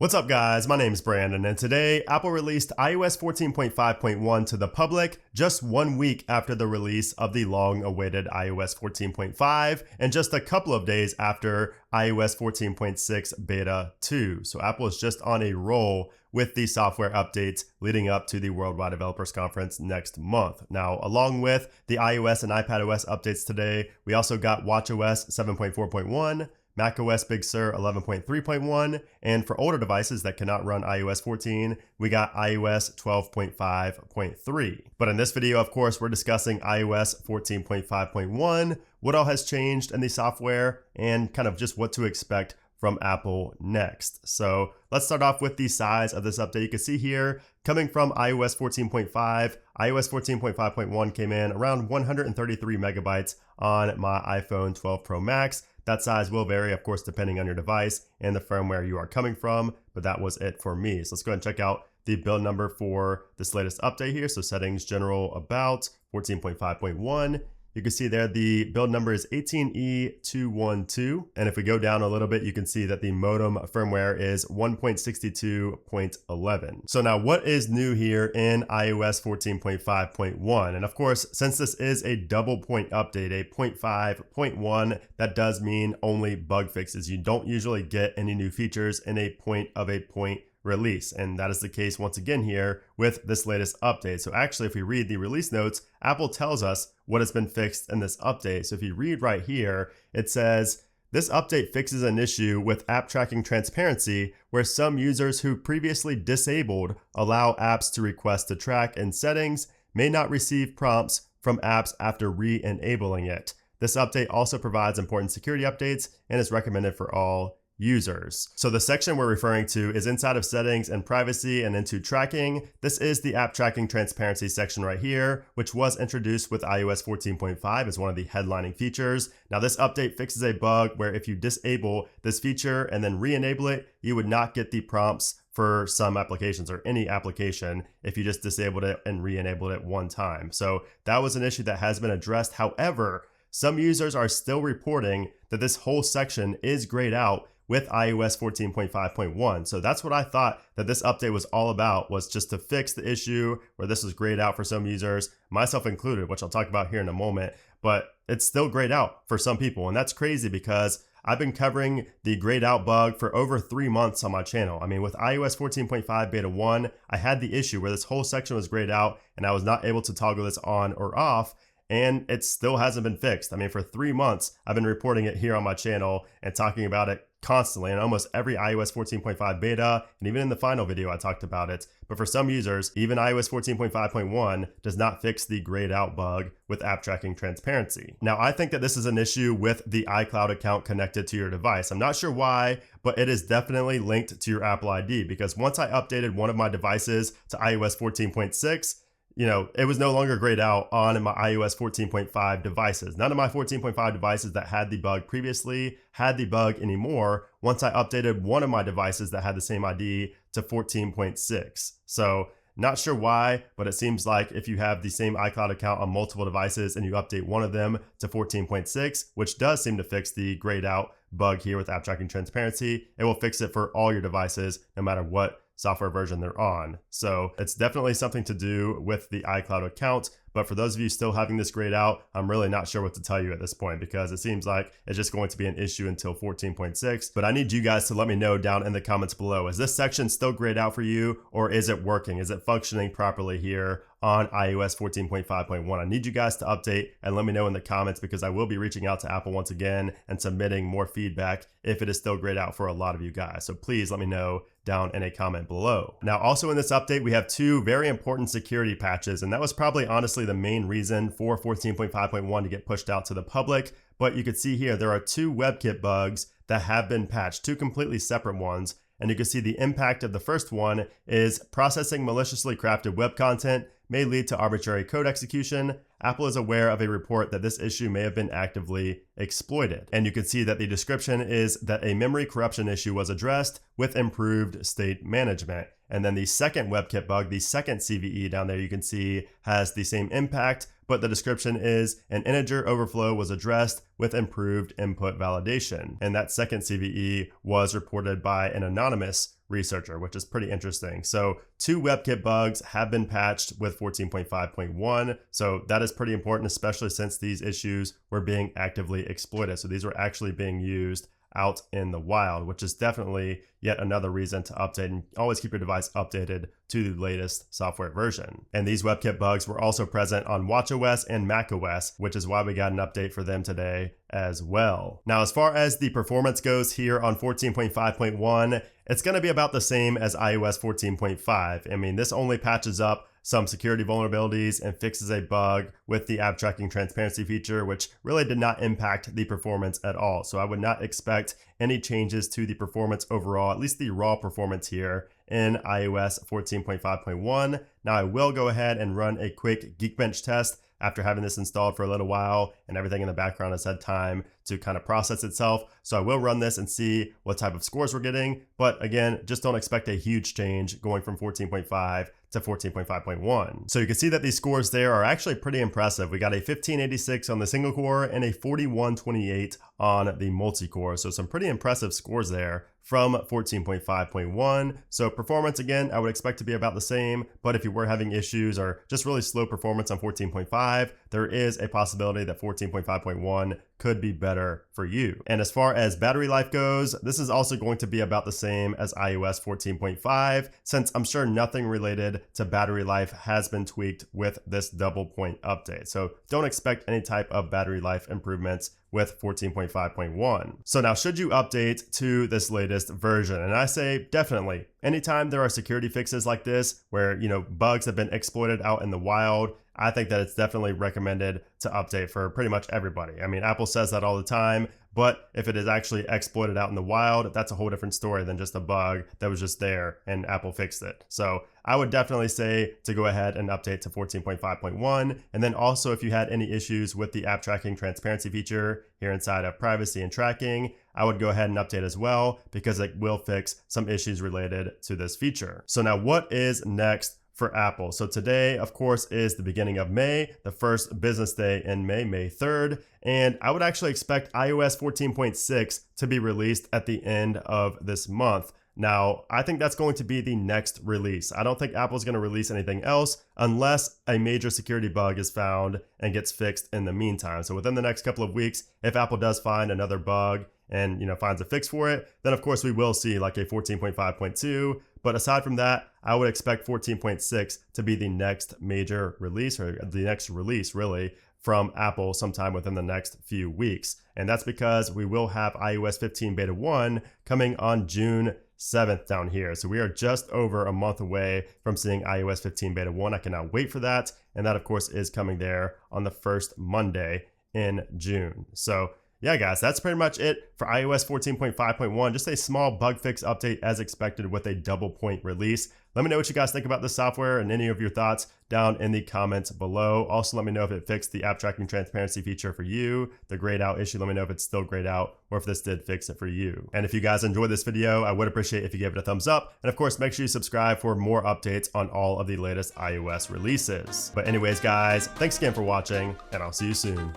What's up guys, my name is Brandon and today Apple released iOS 14.5.1 to the public just 1 week after the release of the long-awaited iOS 14.5 and just a couple of days after iOS 14.6 Beta 2. So Apple is just on a roll with the software updates leading up to the Worldwide Developers Conference next month. Now, along with the iOS and iPadOS updates today, we also got watchOS 7.4.1, macOS Big Sur 11.3.1, and for older devices that cannot run iOS 14, we got iOS 12.5.3. But in this video, of course, we're discussing iOS 14.5.1, what all has changed in the software, and kind of just what to expect from Apple next. So let's start off with the size of this update. You can see here, coming from iOS 14.5, iOS 14.5.1 came in around 133 megabytes on my iPhone 12 Pro Max. That size will vary, of course, depending on your device and the firmware you are coming from, but that was it for me. So let's go ahead and check out the build number for this latest update here. So settings, general, about 14.5.1. You can see there the build number is 18E212. And if we go down a little bit, you can see that the modem firmware is 1.62.11. So now what is new here in iOS 14.5.1? And of course, since this is a double point update, a 0.5.1, that does mean only bug fixes. You don't usually get any new features in a point release, and that is the case once again here with this latest update. So actually, if we read the release notes, Apple tells us what has been fixed in this update. So if you read right here, it says, this update fixes an issue with app tracking transparency where some users who previously disabled allow apps to request to track in settings may not receive prompts from apps after re-enabling it. This update also provides important security updates and is recommended for all users. So the section we're referring to is inside of settings and privacy and into tracking. This is the app tracking transparency section right here, which was introduced with iOS 14.5 as one of the headlining features. Now this update fixes a bug where if you disable this feature and then re-enable it, you would not get the prompts for some applications or any application if you just disabled it and re-enabled it one time. So that was an issue that has been addressed. However, some users are still reporting that this whole section is grayed out with iOS 14.5.1. So that's what I thought that this update was all about, was just to fix the issue where this was grayed out for some users, myself included, which I'll talk about here in a moment, but it's still grayed out for some people. And that's crazy because I've been covering the grayed out bug for over 3 months on my channel. I mean, with iOS 14.5 beta 1, I had the issue where this whole section was grayed out and I was not able to toggle this on or off, and it still hasn't been fixed. I mean, for 3 months, I've been reporting it here on my channel and talking about it constantly in almost every iOS 14.5 beta, and even in the final video I talked about it. But for some users, even iOS 14.5.1 does not fix the grayed out bug with app tracking transparency. Now, I think that this is an issue with the iCloud account connected to your device. I'm not sure why, but it is definitely linked to your Apple ID, because once I updated one of my devices to iOS 14.6, it was no longer grayed out on my iOS 14.5 devices. None of my 14.5 devices that had the bug previously had the bug anymore once I updated one of my devices that had the same ID to 14.6. So not sure why, but it seems like if you have the same iCloud account on multiple devices and you update one of them to 14.6, which does seem to fix the grayed out bug here with app tracking transparency, it will fix it for all your devices no matter what software version they're on. So it's definitely something to do with the iCloud account. But for those of you still having this grayed out, I'm really not sure what to tell you at this point, because it seems like it's just going to be an issue until 14.6. But I need you guys to let me know down in the comments below. Is this section still grayed out for you, or is it working? Is it functioning properly here on iOS 14.5.1? I need you guys to update and let me know in the comments, because I will be reaching out to Apple once again and submitting more feedback if it is still grayed out for a lot of you guys. So please let me know down in a comment below. Now, also in this update, we have 2 very important security patches, and that was probably honestly the main reason for 14.5.1 to get pushed out to the public. But you can see here, there are 2 WebKit bugs that have been patched, 2 completely separate ones. And you can see the impact of the first one is processing maliciously crafted web content may lead to arbitrary code execution. Apple is aware of a report that this issue may have been actively exploited. And you can see that the description is that a memory corruption issue was addressed with improved state management. And then the second WebKit bug, the second CVE down there, you can see has the same impact, but the description is an integer overflow was addressed with improved input validation. And that second CVE was reported by an anonymous researcher, which is pretty interesting. So 2 WebKit bugs have been patched with 14.5.1. So that is pretty important, especially since these issues were being actively exploited. So these were actually being used out in the wild, which is definitely yet another reason to update and always keep your device updated to the latest software version. And these WebKit bugs were also present on watchOS and macOS, which is why we got an update for them today as well. Now, as far as the performance goes here on 14.5.1, it's going to be about the same as iOS 14.5. I mean, this only patches up some security vulnerabilities and fixes a bug with the app tracking transparency feature, which really did not impact the performance at all. So I would not expect any changes to the performance overall, at least the raw performance here in iOS 14.5.1. Now I will go ahead and run a quick Geekbench test after having this installed for a little while and everything in the background has had time to kind of process itself. So I will run this and see what type of scores we're getting. But again, just don't expect a huge change going from 14.5 to 14.5.1. So you can see that these scores there are actually pretty impressive. We got a 1586 on the single core and a 4128 on the multi-core. So some pretty impressive scores there from 14.5.1. So performance, again, I would expect to be about the same, but if you were having issues or just really slow performance on 14.5, there is a possibility that 14.5.1 could be better for you. And as far as battery life goes, this is also going to be about the same as iOS 14.5, since I'm sure nothing related to battery life has been tweaked with this double point update. So don't expect any type of battery life improvements with 14.5.1. So now, should you update to this latest version? And I say definitely. Anytime there are security fixes like this, where, bugs have been exploited out in the wild, I think that it's definitely recommended to update for pretty much everybody. I mean, Apple says that all the time, but if it is actually exploited out in the wild, that's a whole different story than just a bug that was just there and Apple fixed it. So I would definitely say to go ahead and update to 14.5.1. And then also, if you had any issues with the app tracking transparency feature here inside of privacy and tracking, I would go ahead and update as well, because it will fix some issues related to this feature. So now, what is next for Apple? So today, of course, is the beginning of May, the first business day in May, May 3rd. And I would actually expect iOS 14.6 to be released at the end of this month. Now, I think that's going to be the next release. I don't think Apple's going to release anything else unless a major security bug is found and gets fixed in the meantime. So within the next couple of weeks, if Apple does find another bug and finds a fix for it, then of course we will see like a 14.5.2. But aside from that, I would expect 14.6 to be the next major release, or the next release really, from Apple sometime within the next few weeks. And that's because we will have iOS 15 Beta 1 coming on June 7th down here. So we are just over a month away from seeing iOS 15 Beta 1. I cannot wait for that. And that, of course, is coming there on the first Monday in June. So yeah, guys, that's pretty much it for iOS 14.5.1. Just a small bug fix update as expected with a double point release. Let me know what you guys think about this software and any of your thoughts down in the comments below. Also, let me know if it fixed the app tracking transparency feature for you, the grayed out issue. Let me know if it's still grayed out or if this did fix it for you. And if you guys enjoyed this video, I would appreciate if you gave it a thumbs up. And of course, make sure you subscribe for more updates on all of the latest iOS releases. But anyways, guys, thanks again for watching, and I'll see you soon.